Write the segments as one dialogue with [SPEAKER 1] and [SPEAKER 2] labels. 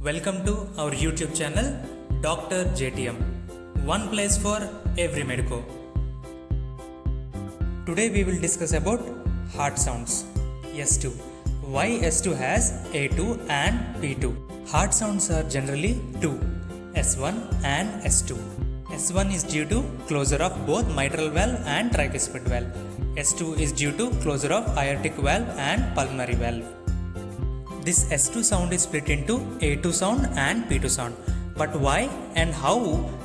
[SPEAKER 1] Welcome to our YouTube channel Dr. JTM, one place for every medico. Today we will discuss about heart sounds. S2. Why S2 has A2 and P2? Heart sounds are generally two, S1 and S2. S1 is due to closure of both mitral valve and tricuspid valve. S2 is due to closure of aortic valve and pulmonary valve. This S2 sound is split into A2 sound and P2 sound. But why and how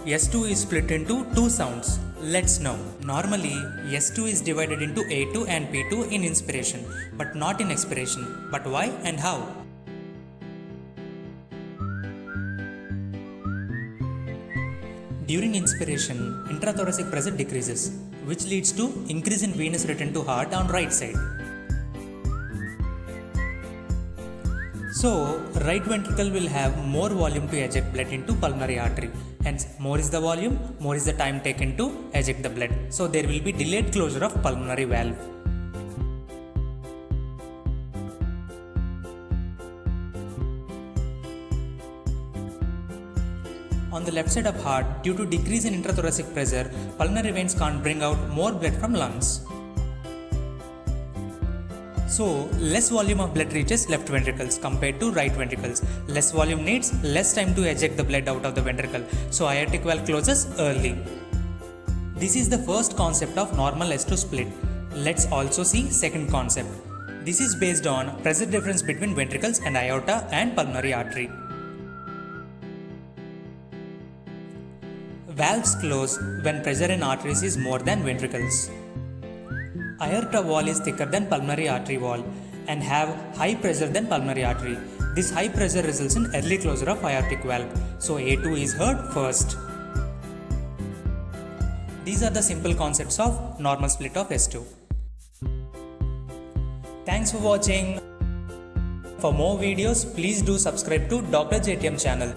[SPEAKER 1] S2 is split into two sounds? Let's know. Normally, S2 is divided into A2 and P2 in inspiration, but not in expiration. But why and how? During inspiration, intrathoracic pressure decreases, which leads to increase in venous return to heart on right side. So, right ventricle will have more volume to eject blood into pulmonary artery. Hence, more is the volume, more is the time taken to eject the blood. So, there will be delayed closure of pulmonary valve. On the left side of heart, due to decrease in intrathoracic pressure, pulmonary veins can't bring out more blood from lungs. So, less volume of blood reaches left ventricles compared to right ventricles. Less volume needs less time to eject the blood out of the ventricle. So, aortic valve closes early. This is the first concept of normal S2 split. Let's also see second concept. This is based on pressure difference between ventricles and aorta and pulmonary artery. Valves close when pressure in arteries is more than ventricles. Aorta wall is thicker than pulmonary artery wall and have high pressure than pulmonary artery. This high pressure results in early closure of aortic valve. So A2 is heard first. These are the simple concepts of normal split of S2. Thanks for watching. For more videos, please do subscribe to Dr. JTM channel.